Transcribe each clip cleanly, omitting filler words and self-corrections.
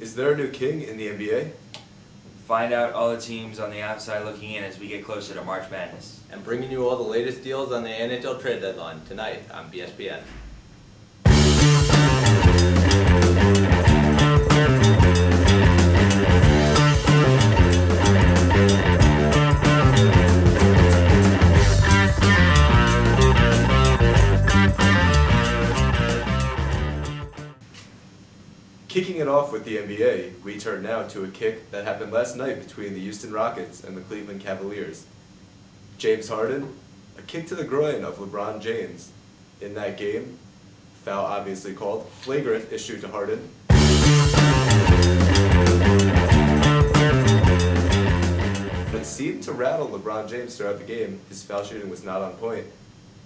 Is there a new king in the NBA? Find out all the teams on the outside looking in as we get closer to March Madness. And bringing you all the latest deals on the NHL trade deadline tonight on BSPN. Kicking it off with the NBA, we turn now to a kick that happened last night between the Houston Rockets and the Cleveland Cavaliers. James Harden, a kick to the groin of LeBron James. In that game, foul obviously called, flagrant issued to Harden. It seemed to rattle LeBron James throughout the game. His foul shooting was not on point,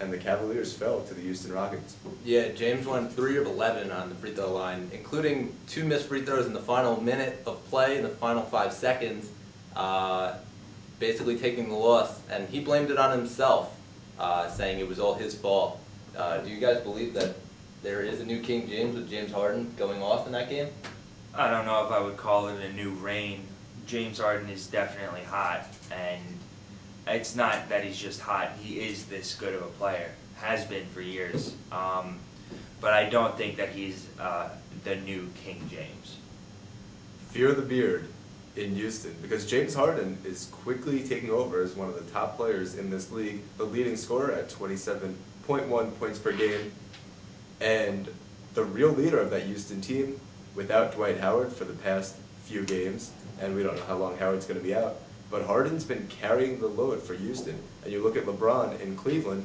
and the Cavaliers fell to the Houston Rockets. Yeah, James went 3 of 11 on the free throw line, including 2 missed free throws in the final minute of play, in the final 5 seconds, basically taking the loss. And he blamed it on himself, saying it was all his fault. Do you guys believe that there is a new King James with James Harden going off in that game? I don't know if I would call it a new reign. James Harden is definitely hot, and it's not that he's just hot. He is this good of a player, has been for years. But I don't think that he's the new King James. Fear the beard in Houston, because James Harden is quickly taking over as one of the top players in this league, the leading scorer at 27.1 points per game, and the real leader of that Houston team without Dwight Howard for the past few games, and we don't know how long Howard's going to be out. But Harden's been carrying the load for Houston. And you look at LeBron in Cleveland,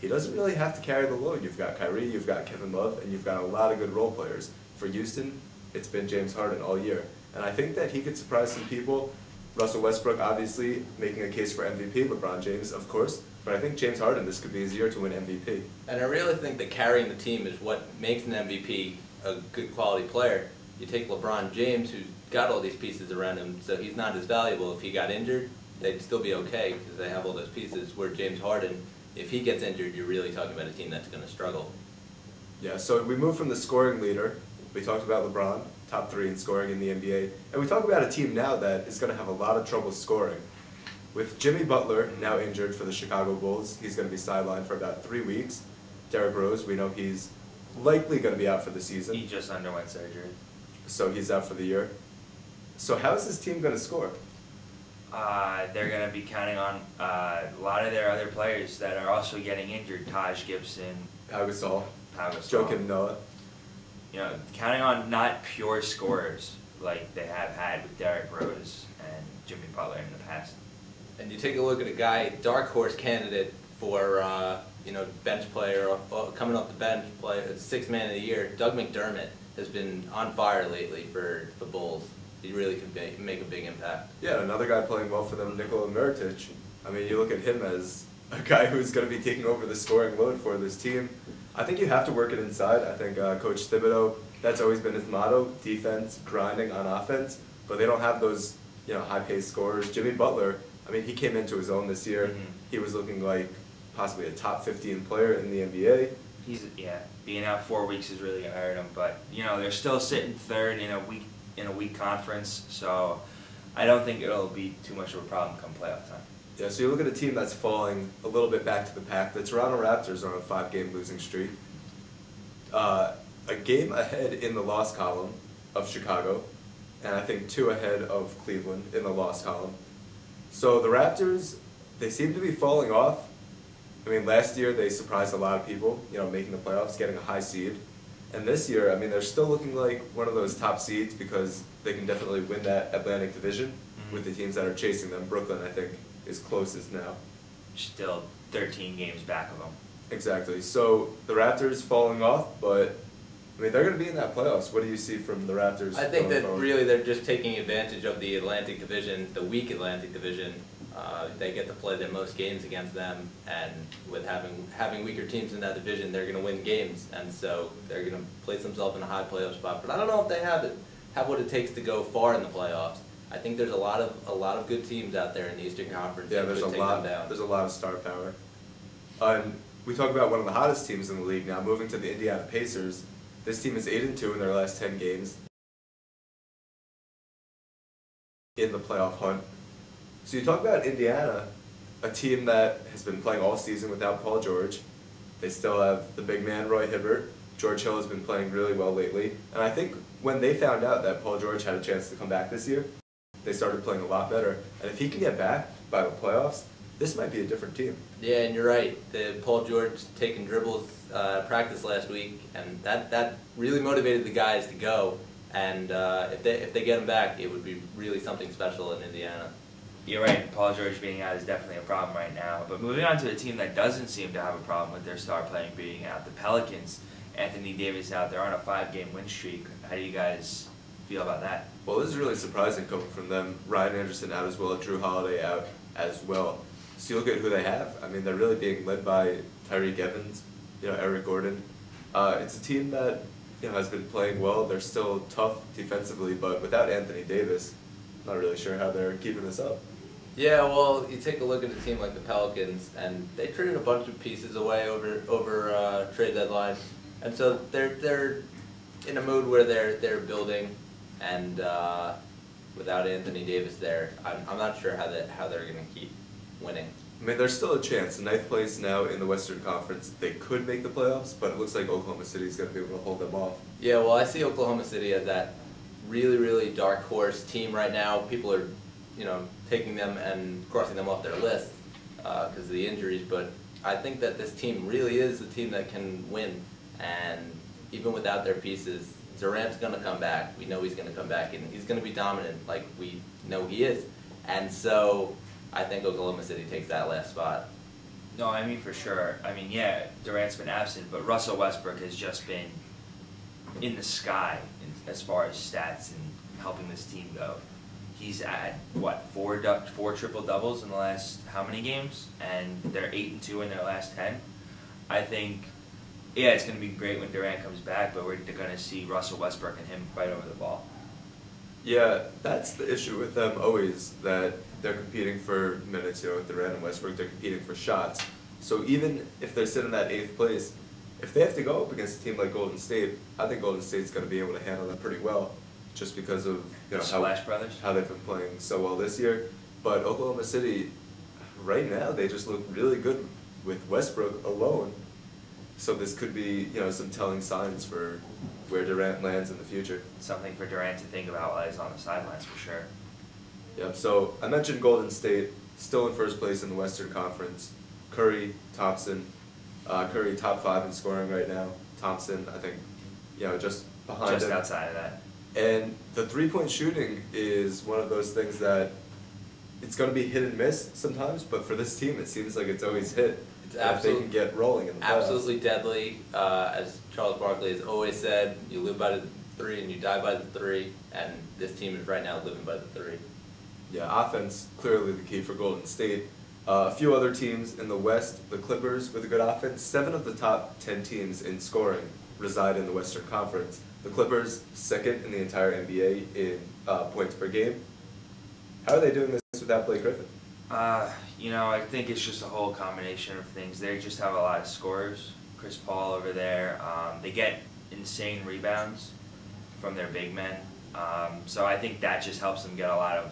he doesn't really have to carry the load. You've got Kyrie, you've got Kevin Love, and you've got a lot of good role players. For Houston, it's been James Harden all year. And I think that he could surprise some people. Russell Westbrook, obviously, making a case for MVP. LeBron James, of course. But I think James Harden, this could be his year to win MVP. And I really think that carrying the team is what makes an MVP a good quality player. You take LeBron James, who's got all these pieces around him, so he's not as valuable. If he got injured, they'd still be okay because they have all those pieces. Where James Harden, if he gets injured, you're really talking about a team that's going to struggle. Yeah, so we move from the scoring leader. We talked about LeBron, top 3 in scoring in the NBA. And we talk about a team now that is going to have a lot of trouble scoring. With Jimmy Butler now injured for the Chicago Bulls, he's going to be sidelined for about 3 weeks. Derrick Rose, we know he's likely going to be out for the season. He just underwent surgery. So he's out for the year. So how is this team going to score? They're going to be counting on a lot of their other players that are also getting injured. Taj Gibson, Pau Gasol, Joakim Noah. You know, counting on not pure scorers like they have had with Derrick Rose and Jimmy Butler in the past. And you take a look at a guy, dark horse candidate for bench player, coming off the bench, play 6th man of the year. Doug McDermott has been on fire lately for the Bulls. He really could make a big impact. Yeah, another guy playing well for them, Nikola Mirotic. I mean, you look at him as a guy who's going to be taking over the scoring load for this team. I think you have to work it inside. I think Coach Thibodeau, that's always been his motto, defense, grinding on offense. But they don't have those, high-paced scorers. Jimmy Butler, I mean, he came into his own this year. He was looking like possibly a top 15 player in the NBA. Being out 4 weeks is really going to hurt him. But, they're still sitting 3rd in a weak conference. So I don't think it'll be too much of a problem come playoff time. Yeah, so you look at a team that's falling a little bit back to the pack. The Toronto Raptors are on a 5-game losing streak. A game ahead in the loss column of Chicago, and I think 2 ahead of Cleveland in the loss column. So the Raptors, they seem to be falling off. I mean, last year they surprised a lot of people, making the playoffs, getting a high seed. And this year, I mean, they're still looking like one of those top seeds because they can definitely win that Atlantic Division with the teams that are chasing them. Brooklyn, I think, is closest now. Still 13 games back of them. Exactly. So the Raptors falling off, but I mean, they're going to be in that playoffs. What do you see from the Raptors? I think that really they're just taking advantage of the Atlantic Division, the weak Atlantic Division. They get to play their most games against them, and with having weaker teams in that division, they're going to win games, and so they're going to place themselves in a high playoff spot. But I don't know if they have what it takes to go far in the playoffs. I think there's a lot of good teams out there in the Eastern Conference. Yeah, there's a lot. There's a lot of star power. And we talk about one of the hottest teams in the league now, moving to the Indiana Pacers. This team is 8-2 in their last 10 games. in the playoff hunt. So you talk about Indiana, a team that has been playing all season without Paul George. They still have the big man Roy Hibbert. George Hill has been playing really well lately. And I think when they found out that Paul George had a chance to come back this year, they started playing a lot better. And if he can get back by the playoffs, this might be a different team. Yeah, and you're right. The Paul George taking dribbles practice last week, and that really motivated the guys to go. And if they get him back, it would be really something special in Indiana. You're right, Paul George being out is definitely a problem right now. But moving on to a team that doesn't seem to have a problem with their star playing being out, the Pelicans. Anthony Davis out there on a 5-game win streak. How do you guys feel about that? Well, this is really surprising coming from them. Ryan Anderson out as well, Drew Holiday out as well. So you look at who they have. I mean, they're really being led by Tyreek Evans, Eric Gordon. It's a team that has been playing well. They're still tough defensively, but without Anthony Davis, not really sure how they're keeping this up. Yeah, well, you take a look at a team like the Pelicans, and they traded a bunch of pieces away over trade deadline, and so they're in a mood where they're building, and without Anthony Davis there, I'm not sure how they're going to keep winning. I mean, there's still a chance. Ninth place now in the Western Conference. They could make the playoffs, but it looks like Oklahoma City is going to be able to hold them off. Yeah, well, I see Oklahoma City as that really, really dark horse team right now. People are, taking them and crossing them off their list because of the injuries. But I think that this team really is a team that can win. And even without their pieces, Durant's going to come back. We know he's going to come back, and he's going to be dominant like we know he is. And so I think Oklahoma City takes that last spot. No, I mean for sure. I mean, yeah, Durant's been absent, but Russell Westbrook has just been in the sky as far as stats and helping this team go. He's at, four triple-doubles in the last how many games? And they're 8-2 in their last 10. I think, yeah, it's going to be great when Durant comes back, but we're going to see Russell Westbrook and him fight over the ball. Yeah, that's the issue with them always, that they're competing for minutes, with Durant and Westbrook, they're competing for shots. So even if they're sitting in that 8th place, if they have to go up against a team like Golden State, I think Golden State's going to be able to handle them pretty well, just because of how they've been playing so well this year. But Oklahoma City, right now, they just look really good with Westbrook alone. So this could be, some telling signs for where Durant lands in the future. Something for Durant to think about while he's on the sidelines for sure. Yep, so I mentioned Golden State, still in first place in the Western Conference. Curry, Thompson. Curry top 5 in scoring right now. Thompson, I think, just behind him. Just outside of that. And the three-point shooting is one of those things that it's going to be hit and miss sometimes, but for this team it seems like it's always hit. It's if they can get rolling in the playoffs. Absolutely deadly. As Charles Barkley has always said, you live by the 3 and you die by the 3, and this team is right now living by the 3. Yeah, offense clearly the key for Golden State. A few other teams in the West, the Clippers with a good offense. 7 of the top 10 teams in scoring reside in the Western Conference. The Clippers, second in the entire NBA in points per game. How are they doing this without Blake Griffin? I think it's just a whole combination of things. They just have a lot of scorers. Chris Paul over there. They get insane rebounds from their big men. So I think that just helps them get a lot of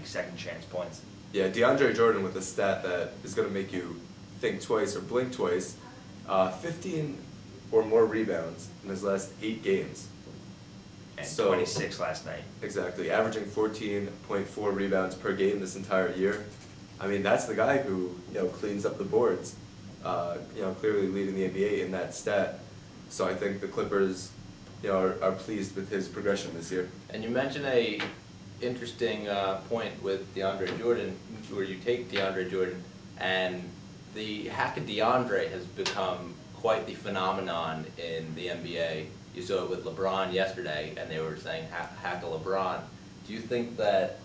second chance points. Yeah, DeAndre Jordan with a stat that is going to make you think twice or blink twice. 15 or more rebounds in his last 8 games. And 26 last night. Exactly, averaging 14.4 rebounds per game this entire year. I mean, that's the guy who cleans up the boards. Clearly leading the NBA in that stat. So I think the Clippers, are pleased with his progression this year. And you mentioned a interesting point with DeAndre Jordan, where you take DeAndre Jordan, and the hack of DeAndre has become quite the phenomenon in the NBA. You saw it with LeBron yesterday, and they were saying hack a LeBron. Do you think that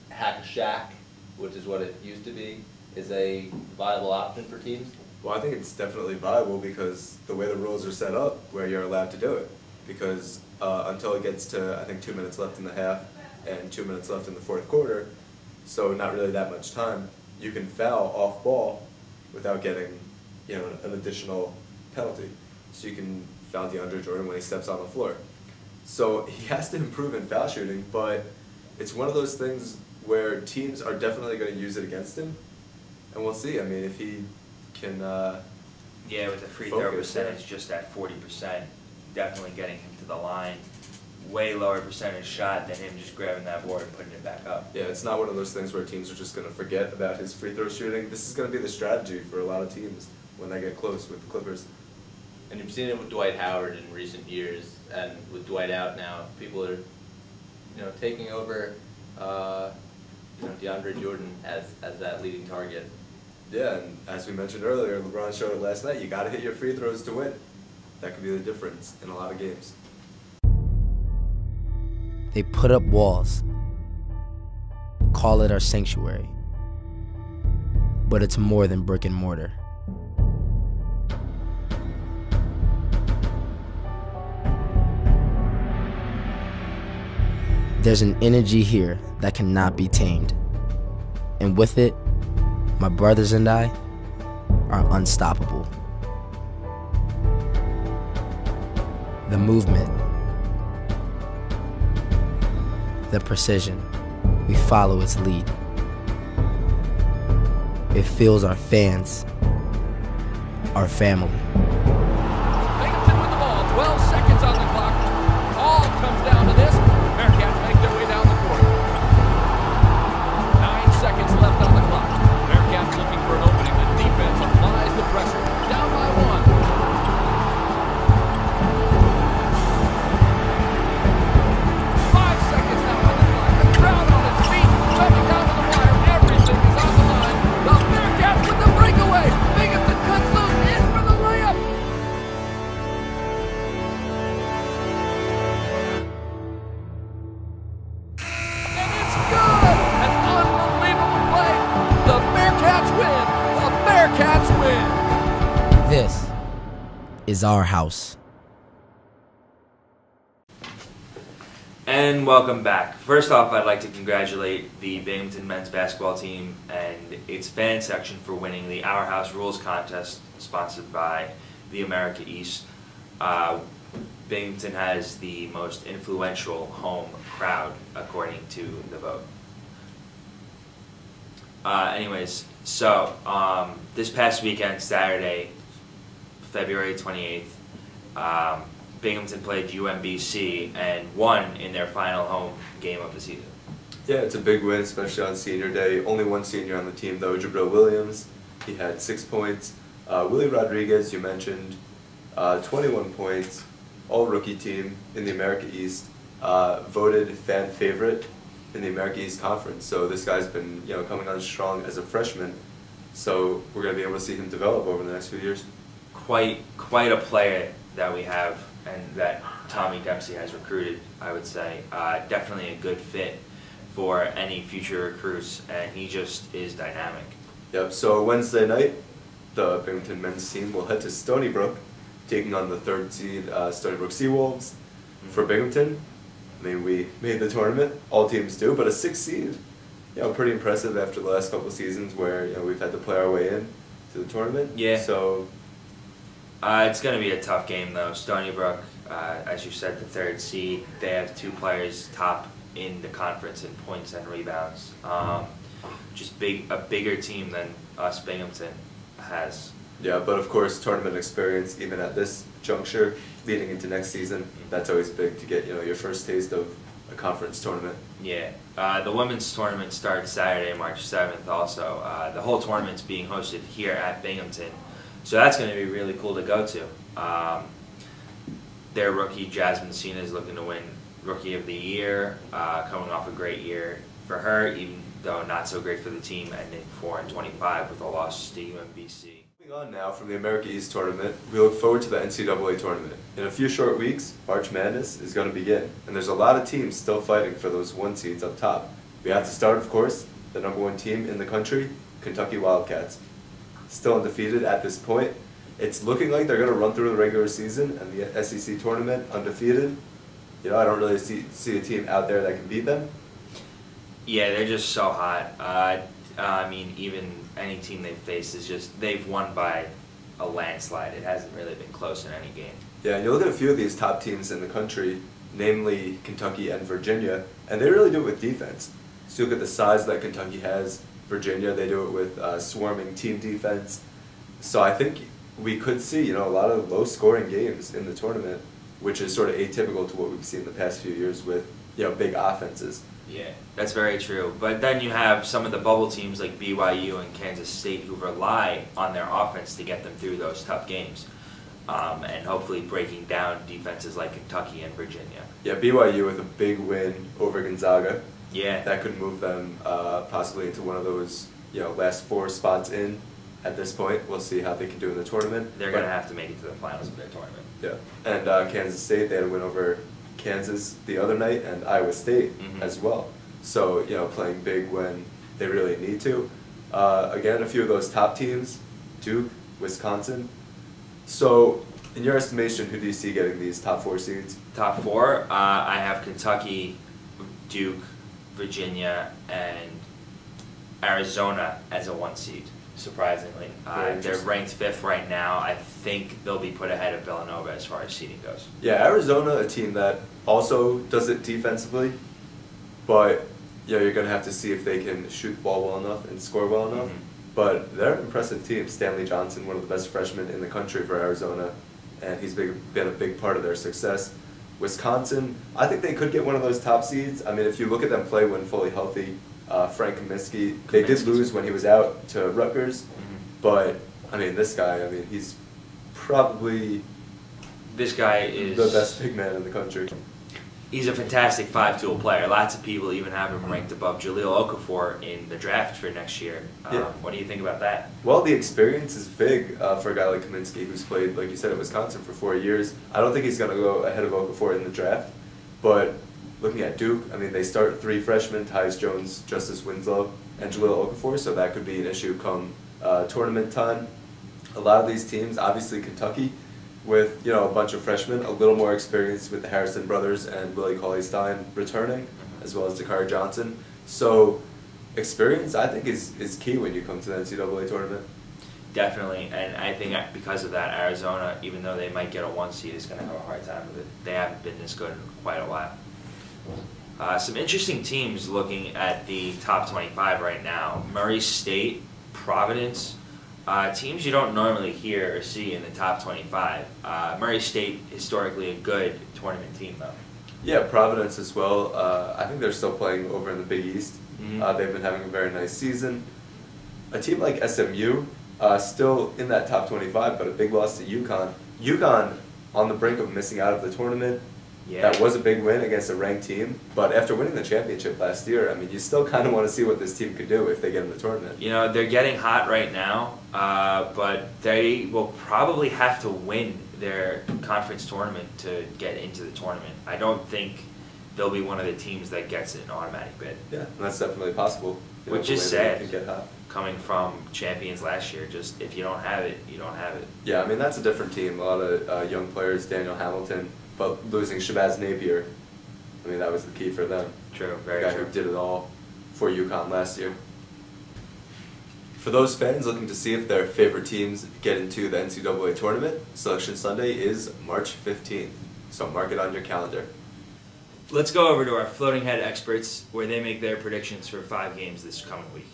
hack a Shaq, which is what it used to be, is a viable option for teams? Well, I think it's definitely viable because the way the rules are set up, where you're allowed to do it. Because until it gets to, I think, 2 minutes left in the half and 2 minutes left in the fourth quarter, so not really that much time, you can foul off ball without getting, an additional penalty. So you can foul DeAndre Jordan when he steps on the floor. So he has to improve in foul shooting, but it's one of those things where teams are definitely going to use it against him, and we'll see. I mean, if he can. Yeah, with the free throw percentage just at 40%, definitely getting him to the line. Way lower percentage shot than him just grabbing that board and putting it back up. Yeah, it's not one of those things where teams are just going to forget about his free throw shooting. This is going to be the strategy for a lot of teams when they get close with the Clippers. And you've seen it with Dwight Howard in recent years, and with Dwight out now, people are, taking over, DeAndre Jordan as that leading target. Yeah, and as we mentioned earlier, LeBron showed it last night. You got to hit your free throws to win. That could be the difference in a lot of games. They put up walls, call it our sanctuary, but it's more than brick and mortar. There's an energy here that cannot be tamed, and with it, my brothers and I are unstoppable. The movement, the precision, we follow its lead. It fills our fans, our family. Binghamton with the ball, 12 seconds on the clock. All comes down to this. Bearcats make their way down the court. 9 seconds left on the clock. Bearcats looking for an opening. The defense applies the pressure. Down by 1. 5 seconds now on the clock. The crowd on its feet, coming down to the wire. Everything is on the line. The Bearcats with the breakaway. Binghamton cuts loose in for the layup. And it's good! An unbelievable play. The Bearcats win. The Bearcats win. This is our house. And welcome back. First off, I'd like to congratulate the Binghamton men's basketball team and its fan section for winning the Our House Rules contest sponsored by the America East. Binghamton has the most influential home crowd according to the vote. Anyways, so this past weekend, Saturday, February 28th, Binghamton played UMBC and won in their final home game of the season. Yeah, it's a big win, especially on senior day. Only one senior on the team, though, Jabril Williams. He had 6 points. Willie Rodriguez, you mentioned, 21 points. All rookie team in the America East. Voted fan favorite in the America East Conference. So this guy's been, coming on strong as a freshman. So we're going to be able to see him develop over the next few years. Quite a player that we have and that Tommy Dempsey has recruited, I would say. Definitely a good fit for any future recruits, and he just is dynamic. Yep, so Wednesday night, the Binghamton men's team will head to Stony Brook, taking on the 3rd seed Stony Brook Seawolves. For Binghamton, I mean, we made the tournament, all teams do, but a 6th seed, pretty impressive after the last couple of seasons where, we've had to play our way in to the tournament. Yeah. So it's going to be a tough game, though. Stony Brook, as you said, the 3rd seed. They have 2 players top in the conference in points and rebounds. Just a bigger team than us Binghamton has. yeah, but of course, tournament experience, even at this juncture, leading into next season, that's always big to get, your first taste of a conference tournament. Yeah. The women's tournament starts Saturday, March 7th also. The whole tournament's being hosted here at Binghamton. So that's going to be really cool to go to. Their rookie, Jasmine Cena, is looking to win Rookie of the Year, coming off a great year for her, even though not so great for the team, ending 4-25 with a loss to UMBC. Moving on now from the America East tournament, we look forward to the NCAA tournament. In a few short weeks, March Madness is going to begin, and there's a lot of teams still fighting for those 1 seeds up top. We have to start, of course, the #1 team in the country, Kentucky Wildcats. Still undefeated at this point. It's looking like they're going to run through the regular season and the SEC tournament undefeated. I don't really see a team out there that can beat them. Yeah, they're just so hot. I mean, even any team they've faced is just, they've won by a landslide. It hasn't really been close in any game. Yeah, and you look at a few of these top teams in the country, namely Kentucky and Virginia, and they really do it with defense. So you look at the size that Kentucky has, Virginia, they do it with swarming team defense. So I think we could see, a lot of low-scoring games in the tournament, which is sort of atypical to what we've seen in the past few years with, big offenses. Yeah, that's very true. But then you have some of the bubble teams like BYU and Kansas State who rely on their offense to get them through those tough games, and hopefully breaking down defenses like Kentucky and Virginia. Yeah, BYU with a big win over Gonzaga. Yeah. That could move them possibly into one of those, last 4 spots in at this point. We'll see how they can do in the tournament. They're going to have to make it to the finals of their tournament. Yeah, and Kansas State, they had a win over Kansas the other night, and Iowa State as well. So, playing big when they really need to. Again, a few of those top teams, Duke, Wisconsin. So, in your estimation, who do you see getting these top 4 seeds? Top 4, I have Kentucky, Duke, Virginia, and Arizona as a 1 seed, surprisingly. They're ranked 5th right now. I think they'll be put ahead of Villanova as far as seeding goes. Yeah, Arizona, a team that also does it defensively, but you're going to have to see if they can shoot the ball well enough and score well enough. But they're an impressive team. Stanley Johnson, one of the best freshmen in the country for Arizona, and he's been a big part of their success. Wisconsin, I think they could get one of those top seeds. I mean, if you look at them play when fully healthy, Frank Kaminsky, they did lose when he was out to Rutgers, but, I mean, this guy, he's probably This guy is the best big man in the country. He's a fantastic 5-tool player. Lots of people even have him ranked above Jahlil Okafor in the draft for next year. What do you think about that? Well, the experience is big for a guy like Kaminsky, who's played, like you said, at Wisconsin for 4 years. I don't think he's going to go ahead of Okafor in the draft, but looking at Duke, they start 3 freshmen, Tyus Jones, Justice Winslow, and Jahlil Okafor, so that could be an issue come tournament time. A lot of these teams, obviously Kentucky, with a bunch of freshmen, a little more experience with the Harrison brothers and Willie Cauley-Stein returning, as well as Dakari Johnson. So experience, I think, is key when you come to the NCAA tournament. Definitely, and I think because of that, Arizona, even though they might get a 1 seed, is going to have a hard time with it. They haven't been this good in quite a while. Some interesting teams looking at the top 25 right now. Murray State, Providence. Teams you don't normally hear or see in the top 25. Murray State, historically a good tournament team, though. Yeah, Providence as well. I think they're still playing over in the Big East. They've been having a very nice season. A team like SMU, still in that top 25, but a big loss to UConn. UConn on the brink of missing out of the tournament. Yeah. That was a big win against a ranked team, but after winning the championship last year, you still kind of want to see what this team could do if they get in the tournament. They're getting hot right now, but they will probably have to win their conference tournament to get into the tournament. I don't think they'll be one of the teams that gets an automatic bid. Yeah, that's definitely possible. Which is sad, can get hot. Coming from champions last year. Just if you don't have it, you don't have it. Yeah, that's a different team. A lot of young players, Daniel Hamilton. But losing Shabazz Napier, that was the key for them. True, very true. The guy true. who did it all for UConn last year. For those fans looking to see if their favorite teams get into the NCAA tournament, Selection Sunday is March 15th, so mark it on your calendar. Let's go over to our floating head experts where they make their predictions for 5 games this coming week.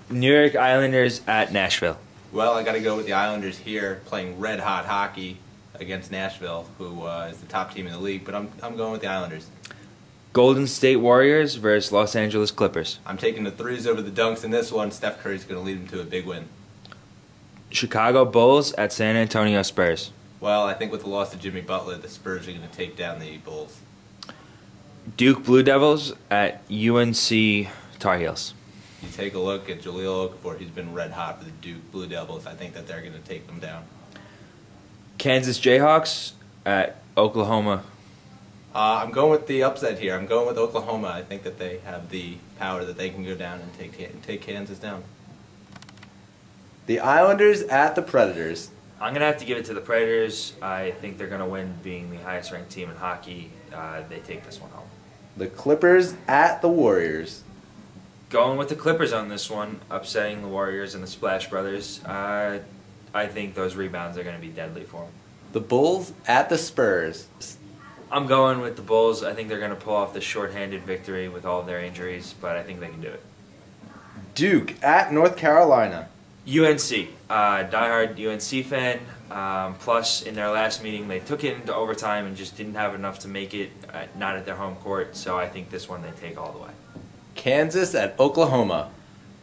New York Islanders at Nashville. Well, I got to go with the Islanders here, playing red-hot hockey against Nashville, who is the top team in the league, but I'm going with the Islanders. Golden State Warriors versus Los Angeles Clippers. I'm taking the threes over the dunks in this one. Steph Curry's going to lead them to a big win. Chicago Bulls at San Antonio Spurs. Well, I think with the loss of Jimmy Butler, the Spurs are going to take down the Bulls. Duke Blue Devils at UNC Tar Heels. You take a look at Jahlil Okafor, he's been red hot for the Duke Blue Devils. I think that they're going to take them down. Kansas Jayhawks at Oklahoma. I'm going with the upset here. I'm going with Oklahoma. I think that they have the power that they can go down and take Kansas down. The Islanders at the Predators. I'm going to have to give it to the Predators. I think they're going to win, being the highest ranked team in hockey. They take this one home. The Clippers at the Warriors. Going with the Clippers on this one, upsetting the Warriors and the Splash Brothers. I think those rebounds are going to be deadly for them. The Bulls at the Spurs. I'm going with the Bulls. I think they're going to pull off the shorthanded victory with all of their injuries, but I think they can do it. Duke at North Carolina. UNC, diehard UNC fan. Plus, in their last meeting, they took it into overtime and just didn't have enough to make it, not at their home court. So I think this one they take all the way. Kansas at Oklahoma.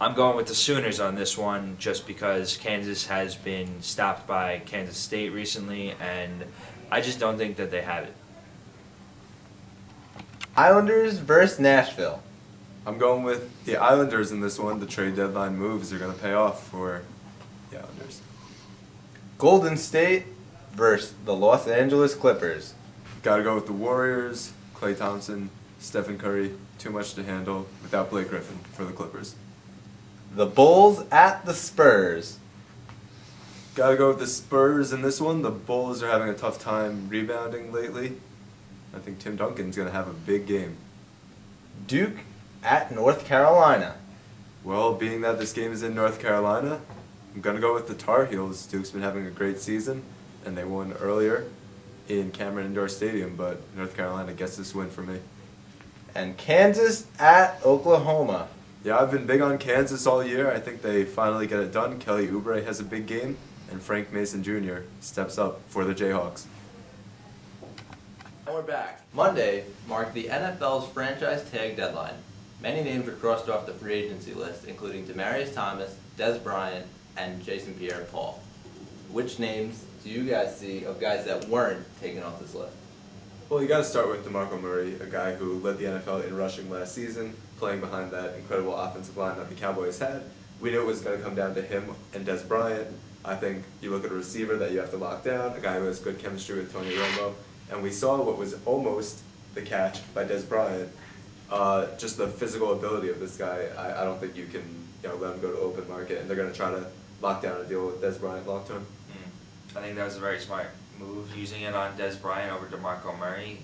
I'm going with the Sooners on this one just because Kansas has been stopped by Kansas State recently, and I just don't think that they have it. Islanders versus Nashville. I'm going with the Islanders in this one. The trade deadline moves are going to pay off for the Islanders. Golden State versus the Los Angeles Clippers. Got to go with the Warriors. Klay Thompson, Stephen Curry, too much to handle without Blake Griffin for the Clippers. The Bulls at the Spurs. Got to go with the Spurs in this one. The Bulls are having a tough time rebounding lately. I think Tim Duncan's going to have a big game. Duke at North Carolina. Well, being that this game is in North Carolina, I'm going to go with the Tar Heels. Duke's been having a great season, and they won earlier in Cameron Indoor Stadium, but North Carolina gets this win for me. And Kansas at Oklahoma. Yeah, I've been big on Kansas all year. I think they finally get it done. Kelly Oubre has a big game, and Frank Mason Jr. steps up for the Jayhawks. And we're back. Monday marked the NFL's franchise tag deadline. Many names were crossed off the free agency list, including Demaryius Thomas, Des Bryant, and Jason Pierre-Paul. Which names do you guys see of guys that weren't taken off this list? Well, you got to start with DeMarco Murray, a guy who led the NFL in rushing last season, playing behind that incredible offensive line that the Cowboys had. We knew it was going to come down to him and Des Bryant. I think you look at a receiver that you have to lock down, a guy who has good chemistry with Tony Romo, and we saw what was almost the catch by Des Bryant. Just the physical ability of this guy. I don't think you can let him go to open market, and they're going to try to lock down a deal with Des Bryant long term. I think that was a very smart move, using it on Des Bryant over DeMarco Murray,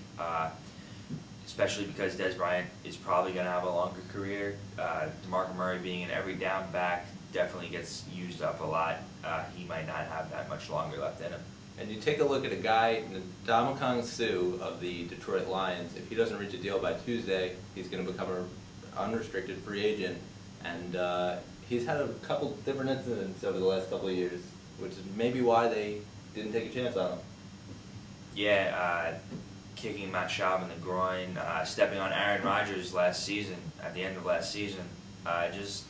especially because Des Bryant is probably going to have a longer career. DeMarco Murray being an every down back definitely gets used up a lot. He might not have that much longer left in him. And you take a look at a guy, Ndamukong Suh of the Detroit Lions. If he doesn't reach a deal by Tuesday, he's going to become an unrestricted free agent. And he's had a couple different incidents over the last couple of years, which is maybe why they didn't take a chance on him. Yeah, kicking Matt Schaub in the groin, stepping on Aaron Rodgers last season, at the end of last season. Just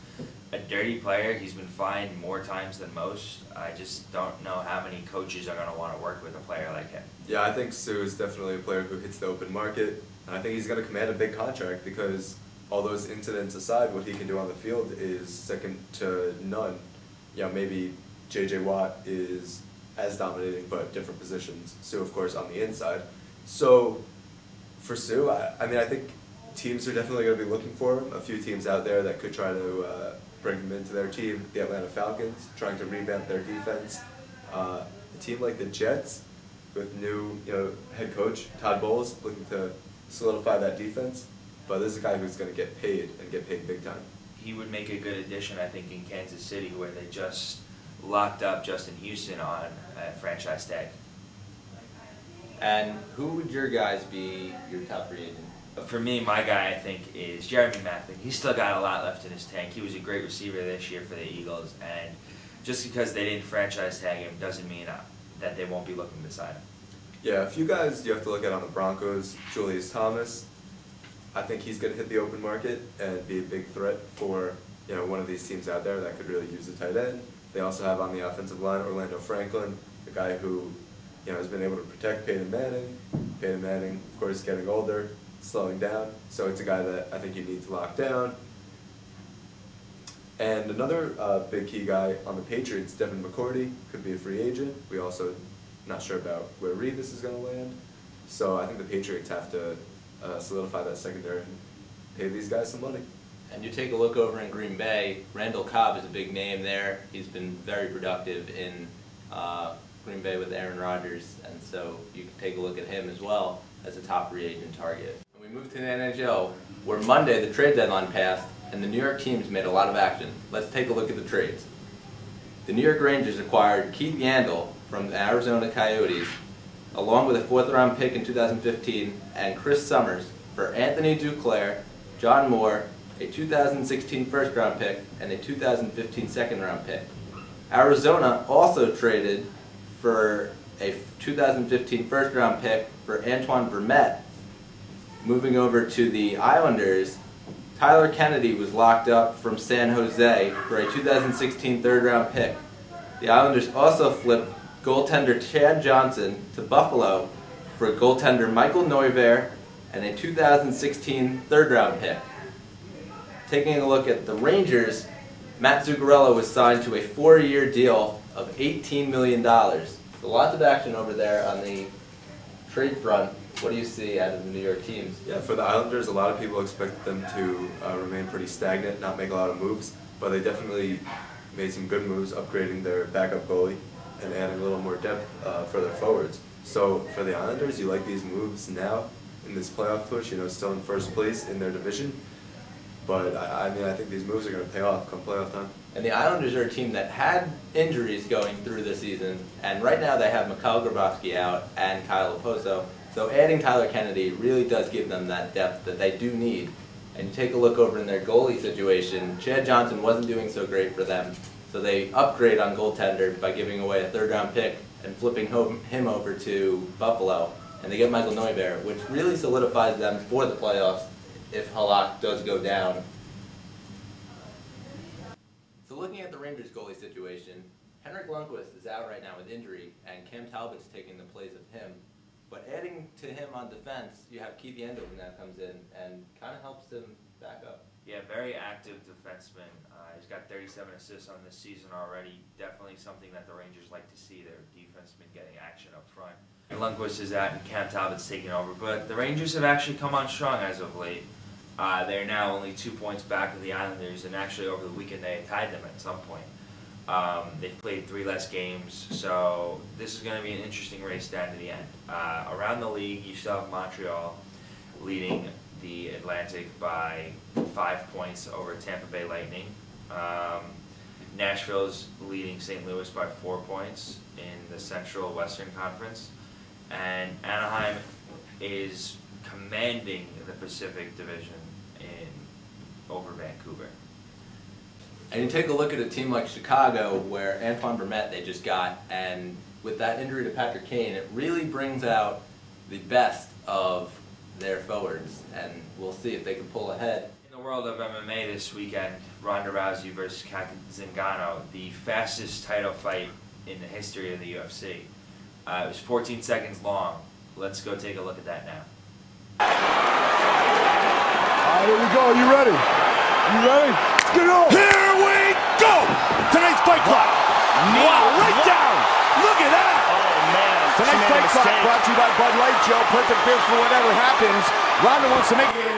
a dirty player. He's been fined more times than most. I just don't know how many coaches are going to want to work with a player like him. Yeah, I think Suh is definitely a player who hits the open market, and I think he's going to command a big contract because all those incidents aside, what he can do on the field is second to none. Maybe J.J. Watt is as dominating, but different positions. Suh, of course, on the inside. So for Suh, I think teams are definitely going to be looking for him. A few teams out there that could try to bring him into their team. The Atlanta Falcons, trying to revamp their defense. A team like the Jets, with new head coach Todd Bowles, looking to solidify that defense. But this is a guy who's going to get paid, and get paid big time. He would make a good addition, I think, in Kansas City, where they just locked up Justin Houston on a franchise tag. And who would your guys be your top free agent? For me, my guy, I think, is Jeremy Maclin. He's still got a lot left in his tank. He was a great receiver this year for the Eagles, and just because they didn't franchise tag him doesn't mean that they won't be looking to sign him. Yeah, a few guys you have to look at on the Broncos. Julius Thomas, I think he's going to hit the open market and be a big threat for one of these teams out there that could really use a tight end. They also have on the offensive line Orlando Franklin, a guy who has been able to protect Peyton Manning. Peyton Manning, of course, getting older, slowing down, so it's a guy that I think you need to lock down. And another big key guy on the Patriots, Devin McCourty, could be a free agent. We also not sure about where Revis is going to land, so I think the Patriots have to solidify that secondary and pay these guys some money. And you take a look over in Green Bay, Randall Cobb is a big name there. He's been very productive in Green Bay with Aaron Rodgers, and so you can take a look at him as well as a top free agent target. And we move to the NHL, where Monday the trade deadline passed, and the New York teams made a lot of action. Let's take a look at the trades. The New York Rangers acquired Keith Yandel from the Arizona Coyotes, along with a 4th-round pick in 2015 and Chris Summers for Anthony Duclair, John Moore, a 2016 first-round pick, and a 2015 second-round pick. Arizona also traded for a 2015 first-round pick for Antoine Vermette. Moving over to the Islanders, Tyler Kennedy was locked up from San Jose for a 2016 third-round pick. The Islanders also flipped goaltender Chad Johnson to Buffalo for goaltender Michael Neuvirth and a 2016 third-round pick. Taking a look at the Rangers, Matt Zuccarello was signed to a 4-year deal of $18 million. So lots of action over there on the trade front. What do you see out of the New York teams? Yeah, for the Islanders, a lot of people expect them to remain pretty stagnant, not make a lot of moves, but they definitely made some good moves, upgrading their backup goalie and adding a little more depth for their forwards. So for the Islanders, you like these moves now in this playoff push, still in first place in their division. But I think these moves are going to pay off come playoff time. And the Islanders are a team that had injuries going through the season, and right now they have Mikhail Grabowski out and Kyle Oposo. So adding Tyler Kennedy really does give them that depth that they do need. And you take a look over in their goalie situation, Chad Johnson wasn't doing so great for them, so they upgrade on goaltender by giving away a 3rd-round pick and flipping him over to Buffalo. And they get Michael Neuvirth, which really solidifies them for the playoffs if Halak does go down. So looking at the Rangers goalie situation, Henrik Lundqvist is out right now with injury, and Cam Talbot's taking the place of him. But adding to him on defense, you have Keith Yandel who now comes in and kind of helps him back up. Yeah, very active defenseman. He's got 37 assists on this season already. Definitely something that the Rangers like to see, their defensemen getting action up front. Lundqvist is out and Cam Talbot's taking over, but the Rangers have actually come on strong as of late. They're now only 2 points back of the Islanders, and actually over the weekend they had tied them at some point. They've played 3 less games, so this is going to be an interesting race down to the end. Around the league, you still have Montreal leading the Atlantic by 5 points over Tampa Bay Lightning. Nashville's leading St. Louis by 4 points in the Central Western Conference, and Anaheim is commanding the Pacific Division over Vancouver. And you take a look at a team like Chicago, where Antoine Vermette they just got, and with that injury to Patrick Kane, it really brings out the best of their forwards, and we'll see if they can pull ahead. In the world of MMA this weekend, Ronda Rousey versus Kat Zingano, the fastest title fight in the history of the UFC. It was 14 seconds long. Let's go take a look at that now. Here we go. You ready? You ready? Get it on. Here we go. Tonight's fight clock. Wow, right down. Look at that. Oh, man. Tonight's fight clock brought to you by Bud Light, Joe. Perfect beer for whatever happens. Ronda wants to make it.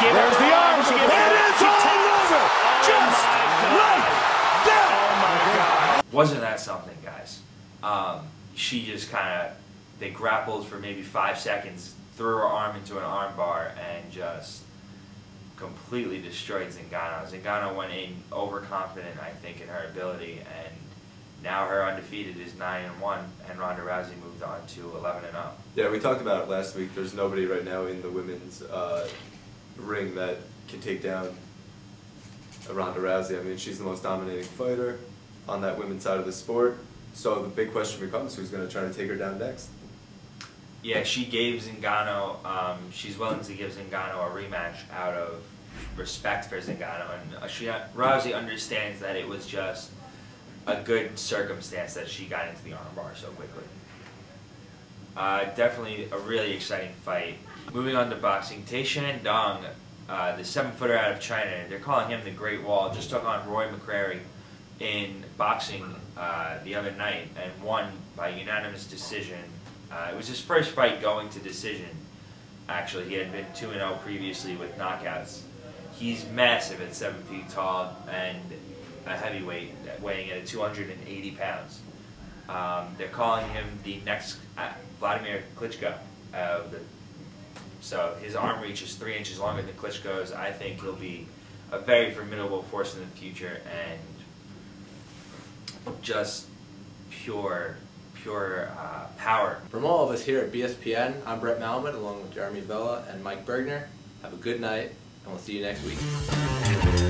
There's the arm. It is all over. Just like that. Oh, my God. Wasn't that something, guys? She just they grappled for maybe 5 seconds, threw her arm into an arm bar, and just completely destroyed Zingano. Zingano went in overconfident, I think, in her ability, and now her undefeated is 9-1, and Ronda Rousey moved on to 11-0. Yeah, we talked about it last week. There's nobody right now in the women's ring that can take down Ronda Rousey. I mean, she's the most dominating fighter on that women's side of the sport. So the big question becomes, who's going to try to take her down next? Yeah, she gave Zingano, she's willing to give Zingano a rematch out of respect for Zingano, and Rousey understands that it was just a good circumstance that she got into the armbar so quickly. Definitely a really exciting fight. Moving on to boxing, Taishan Dong, the 7-footer out of China, they're calling him the Great Wall, just took on Roy McCrary in boxing the other night and won by unanimous decision. It was his first fight going to decision, actually. He had been 2-0 previously with knockouts. He's massive at 7 feet tall and a heavyweight, weighing at 280 pounds. They're calling him the next Vladimir Klitschko of the So his arm reach is 3 inches longer than Klitschko's. I think he'll be a very formidable force in the future and just pure power. From all of us here at BSPN, I'm Brett Malman along with Jeremy Vella and Mike Bergner. Have a good night, and we'll see you next week.